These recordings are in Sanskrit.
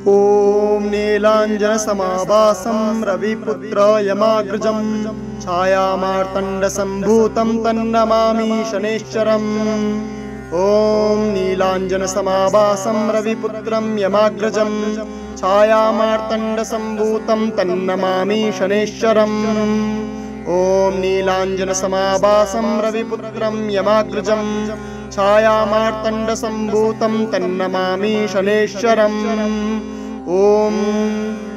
ॐ नीलाञ्जनसमाभासं रविपुत्र यमाग्रजं छायामार्तण्डसम्भूतं तन्नमामि शनैश्चरम्। ॐ नीलाञ्जनसमाभासं रविपुत्रं यमाग्रजं छायामार्तण्डसम्भूतं तन्नमामि शनैश्चरम्। ॐ नीलाञ्जनसमाभासं रविपुत्रं यमाग्रजं छायामार्तण्डसम्भूतं तन्नमामि शनैश्चरम्। ॐ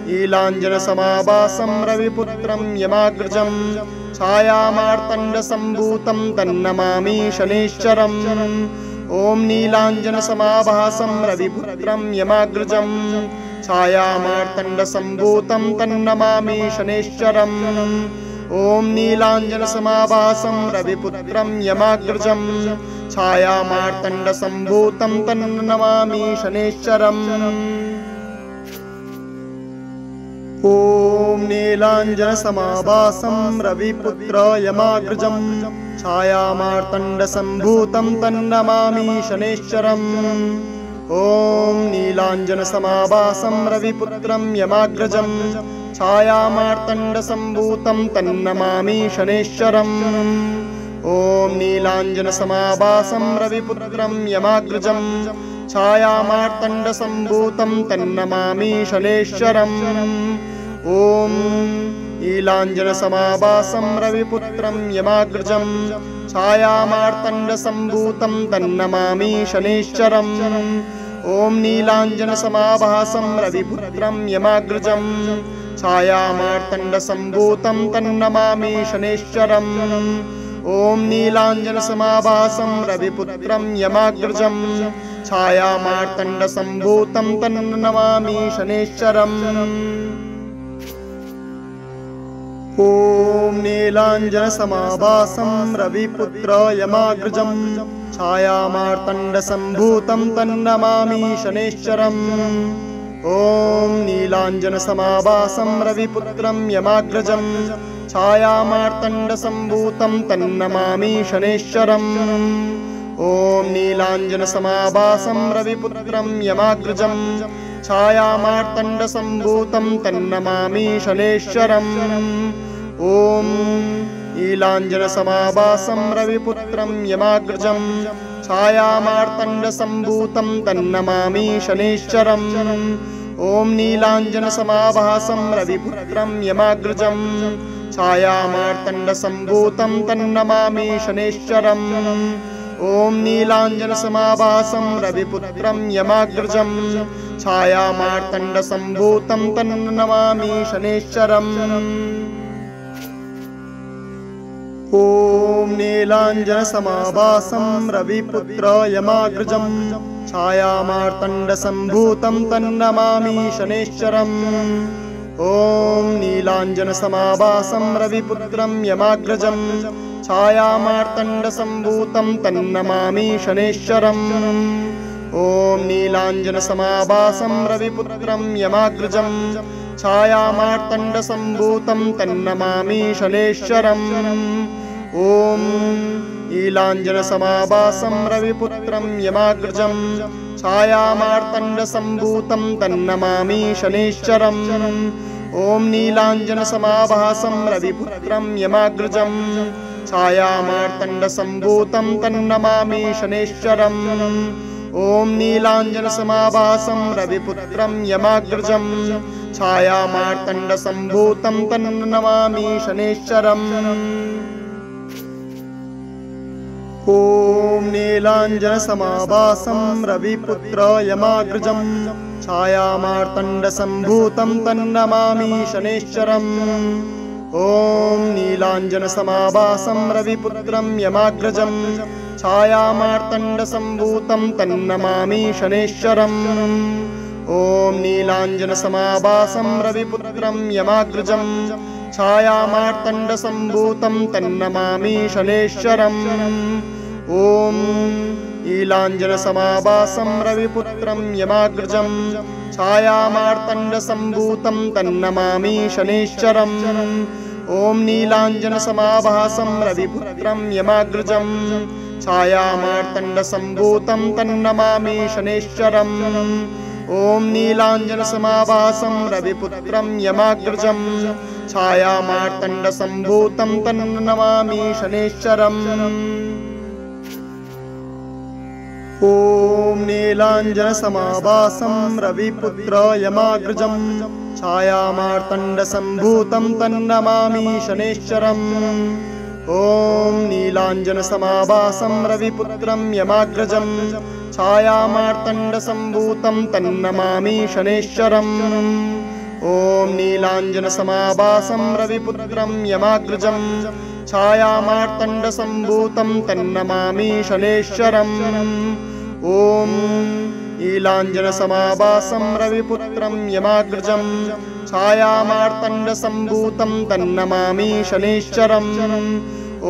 नीलाञ्जनसमाभासं रविपुत्रं यमाग्रजं छायामार्तण्डसम्भूतं तन्नमामि शनैश्चरम्। ॐ नीलाञ्जनसमाभासं रविपुत्रं यमाग्रजं छायामार्तण्डसम्भूतं तन्नमामि शनैश्चरम्। ॐ नीलाञ्जनसमाभासं रविपुत्रं यमाग्रजं छायामार्तण्डसम्भूतं तन्नमामि शनैश्चरम्। ॐ नीलाञ्जनसमाभासं रविपुत्र यमाग्रजं छायामार्तण्डसम्भूतं तन्नमामि शनैश्चरम्। ॐ नीलाञ्जनसमाभासं रविपुत्रं यमाग्रजं छायामार्तण्डसम्भूतं तन्नमामि शनैश्चरम्। ॐ नीलाञ्जनसमाभासं रविपुत्रं यमाग्रजं छायामार्तण्डसम्भूतं तन्नमामि शनैश्चरम्। ॐ नीलाञ्जनसमाभासं रविपुत्रं यमाग्रजं छायामार्तण्डसम्भूतं तन्नमामि शनैश्चरम्। ॐ नीलाञ्जनसमाभासं रविपुत्रं यमाग्रजं छायामार्तण्डसम्भूतं तन्नमामि शनैश्चरम्। ॐ नीलाञ्जनसमाभासं रविपुत्रं यमाग्रजं छायामार्तण्डसम्भूतं तन्नमामि शनैश्चरम्। ॐ नीलाञ्जनसमाभासं रविपुत्र यमाग्रजं छायामार्तण्डसम्भूतं तन्नमामि शनैश्चरम्। ॐ नीलाञ्जनसमाभासं रविपुत्रं यमाग्रजं छायामार्तण्डसम्भूतं तन्नमामि शनैश्चरम्। ॐ नीलाञ्जनसमाभासं रविपुत्रं यमाग्रजं छायामार्तण्डसम्भूतं तन्नमामि शनैश्चरम्। ॐ नीलाञ्जनसमाभासं रविपुत्रं यमाग्रजं छायामार्तण्डसम्भूतं तन्नमामि शनैश्चरम्। ॐ नीलाञ्जनसमाभासं रविपुत्रं यमाग्रजं छायामार्तण्डसम्भूतं तन्नमामि शनैश्चरम्। ॐ नीलाञ्जनसमाभासं रविपुत्रं यमाग्रजं छायामार्तण्डसम्भूतं तन्नमामि शनैश्चरम्। ॐ नीलाञ्जनसमाभासं रविपुत्र यमाग्रजं छायामार्तण्डसम्भूतं तन्नमामि शनैश्चरम्। ॐ नीलाञ्जनसमाभासं रविपुत्रं यमाग्रजं छायामार्तण्डसम्भूतं तन्नमामि शनैश्चरम्। ॐ नीलाञ्जनसमाभासं रविपुत्रं यमाग्रजं छायामार्तण्डसम्भूतं तन्नमामि शनैश्चरम्। ॐ नीलाञ्जनसमाभासं रविपुत्रं यमाग्रजं छायामार्तण्डसम्भूतं तन्नमामि शनैश्चरम्। ॐ नीलाञ्जनसमाभासं रविपुत्रं यमाग्रजं छायामार्तण्डसम्भूतं तन्नमामि शनैश्चरम्। ॐ नीलाञ्जनसमाभासं रविपुत्रं यमाग्रजं छायामार्तण्डसम्भूतं तन्नमामि शनैश्चरम्। ॐ नीलाञ्जनसमाभासं रविपुत्र यमाग्रजं छायामार्तण्डसम्भूतं तन्नमामि शनैश्चरम्। ॐ नीलाञ्जनसमाभासं रविपुत्रं यमाग्रजं छायामार्तण्डसम्भूतं तन्नमामि शनैश्चरम्। ॐ नीलाञ्जनसमाभासं रविपुत्रं यमाग्रजं छायामार्तण्डसम्भूतं तन्नमामि शनैश्चरम्। ॐ नीलाञ्जनसमाभासं रविपुत्रं यमाग्रजं छायामार्तण्डसम्भूतं तन्नमामि शनैश्चरम्। ॐ नीलाञ्जनसमाभासं रविपुत्रं यमाग्रजं छायामार्तण्डसम्भूतं तन्नमामि शनैश्चरम्। ॐ नीलाञ्जनसमाभासं रविपुत्रं यमाग्रजं छायामार्तण्डसम्भूतं तन्नमामि शनैश्चरम् ॐ नीलाञ्जनसमाभासं रविपुत्र यमाग्रजं छायामार्तण्डसम्भूतं तन्नमामि शनैश्चरम् ॐ नीलाञ्जनसमाभासं रविपुत्रं यमाग्रजं छायामार्तण्डसम्भूतं तन्नमामि शनैश्चरम् ॐ नीलाञ्जनसमाभासं रविपुत्रं यमाग्रजं छायामार्तण्डसम्भूतं तन्नमामि शनैश्चरम् ॐ नीलाञ्जनसमाभासं रविपुत्रं यमाग्रजं छायामार्तण्डसम्भूतं तन्नमामि शनैश्चरम्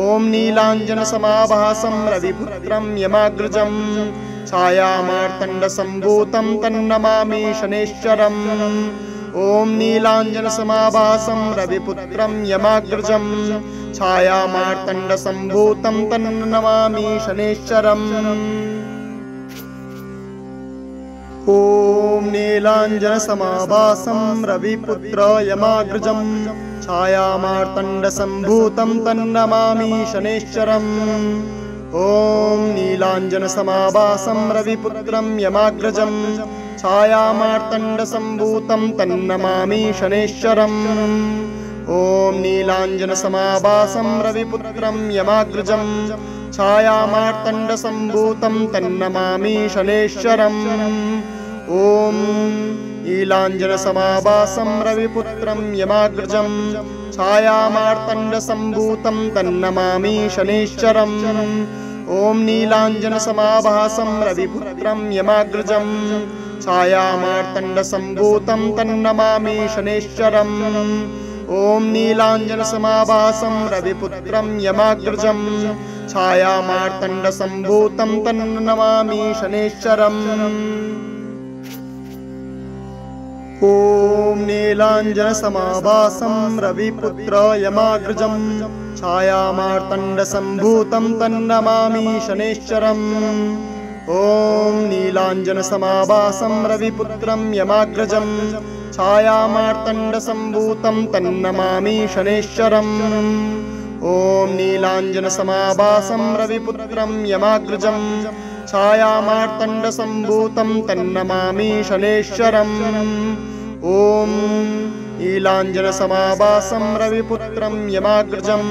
ॐ नीलाञ्जनसमाभासं रविपुत्रं यमाग्रजं छायामार्तण्डसम्भूतं तन्नमामि शनैश्चरम् ॐ नीलाञ्जनसमाभासं रविपुत्रं यमाग्रजं छायामार्तण्डसम्भूतं तन्नमामि शनैश्चरम् ॐ नीलाञ्जनसमाभासं रविपुत्र यमाग्रजं छायामार्तण्डसम्भूतं तन्नमामि शनैश्चरम् ॐ नीलाञ्जनसमाभासं रविपुत्रं यमाग्रजं छायामार्तण्डसम्भूतं तन्नमामि शनैश्चरम् ॐ नीलाञ्जनसमाभासं रविपुत्रं यमाग्रजं छायामार्तण्डसम्भूतं तन्नमामि शनैश्चरम् ॐ नीलाञ्जनसमाभासं रविपुत्रं यमाग्रजं छायामार्तण्डसम्भूतं तन्नमामि शनैश्चरम् ॐ नीलाञ्जनसमाभासं रविपुत्रं यमाग्रजं छायामार्तण्डसम्भूतं तन्नमामि शनैश्चरम् ॐ नीलाञ्जनसमाभासं रविपुत्रं यमाग्रजं छायामार्तण्डसम्भूतं तन्नमामि शनैश्चरम् ॐ नीलाञ्जनसमाभासं रविपुत्र यमाग्रजं छायामार्तण्डसम्भूतं तन्नमामि शनैश्चरम् ॐ नीलाञ्जनसमाभासं रविपुत्रं यमाग्रजं छायामार्तण्डसम्भूतं तन्नमामि शनैश्चरम् ॐ नीलाञ्जनसमाभासं रविपुत्रं यमाग्रजं छायामार्तण्डसम्भूतं तन्नमामि शनैश्चरम् ॐ नीलाञ्जनसमाभासं रविपुत्रं यमाग्रजं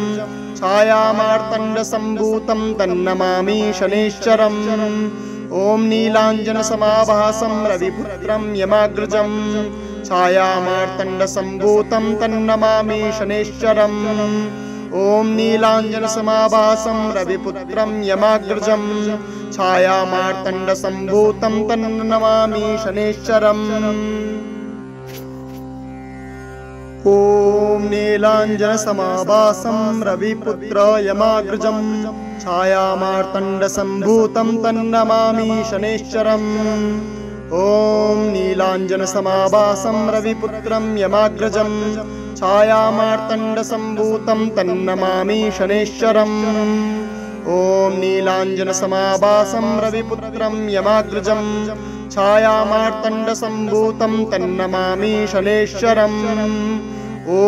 छायामार्तण्डसम्भूतं तन्नमामि शनैश्चरम् ॐ नीलाञ्जनसमाभासं रविपुत्रं यमाग्रजं छायामार्तण्डसम्भूतं तन्नमामि शनैश्चरम् ॐ नीलाञ्जनसमाभासं रविपुत्रं यमाग्रजं छायामार्तण्डसम्भूतं तन्नमामि शनैश्चरम् ॐ नीलाञ्जनसमाभासं रविपुत्र यमाग्रजं छायामार्तण्डसम्भूतं तन्नमामि शनैश्चरम् ॐ नीलाञ्जनसमाभासं रविपुत्रं यमाग्रजं छायामार्तण्डसम्भूतं तन्नमामि शनैश्चरम् ॐ नीलाञ्जनसमाभासं रविपुत्रं यमाग्रजं छायामार्तण्डसम्भूतं तन्नमामि शनैश्चरम् ॐ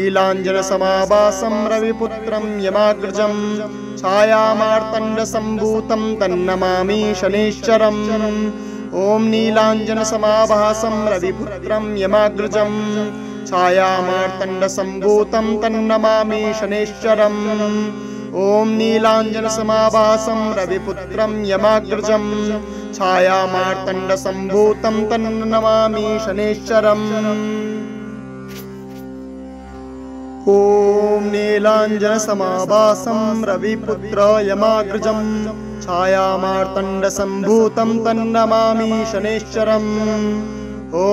नीलाञ्जनसमाभासं रविपुत्रं यमाग्रजं छायामार्तण्डसम्भूतं तन्नमामि शनैश्चरम् ॐ नीलाञ्जनसमाभासं रविपुत्रं यमाग्रजं छायामार्तण्डसम्भूतं तन्नमामि शनैश्चरम् ॐ नीलाञ्जनसमाभासं रविपुत्रं यमाग्रजं छायामार्तण्डसम्भूतं तन्नमामि शनैश्चरम् ॐ नीलाञ्जनसमाभासं रविपुत्र यमाग्रजं छायामार्तण्डसम्भूतं तन्नमामि शनैश्चरम् ॐ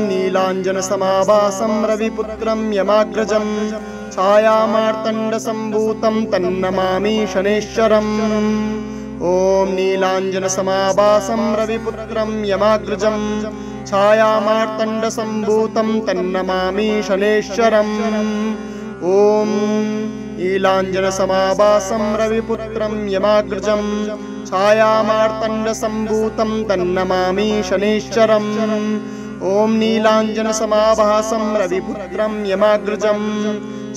नीलाञ्जनसमाभासं रविपुत्रं यमाग्रजं छायामार्तण्डसम्भूतं तन्नमामि शनैश्चरम् ॐ नीलाञ्जनसमाभासं रविपुत्रं यमाग्रजं छायामार्तण्डसम्भूतं तन्नमामि शनैश्चरम् ॐ नीलाञ्जनसमाभासं रविपुत्रं यमाग्रजं छायामार्तण्डसम्भूतं तन्नमामि शनैश्चरम् ॐ नीलाञ्जनसमाभासं रविपुत्रं यमाग्रजं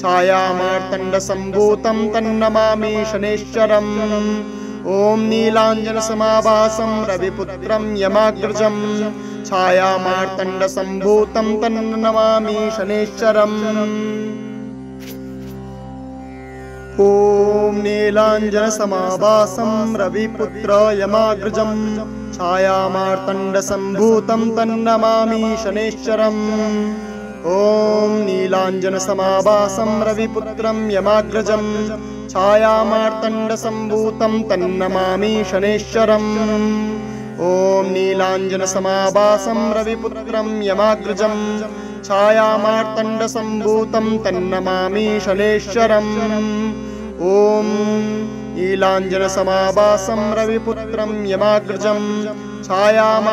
छायामार्तण्डसम्भूतं तन्नमामि शनैश्चरम् ॐ नीलाञ्जनसमाभासं रविपुत्रं यमाग्रजं छायामार्तण्डसम्भूतं तन्नमामि शनैश्चरम् ॐ नीलाञ्जनसमाभासं रविपुत्र यमाग्रजं छायामार्तण्डसम्भूतं तन्नमामि शनैश्चरम् ॐ नीलाञ्जनसमाभासं रविपुत्रं यमाग्रजं छायामार्तण्डसम्भूतं तन्नमामि शनैश्चरम् ॐ नीलाञ्जनसमाभासं रविपुत्रं यमाग्रजं छायामार्तण्डसम्भूतं तन्नमामि शनैश्चरम् ॐ नीलाञ्जनसमाभासं रविपुत्रं यमाग्रजं छायामा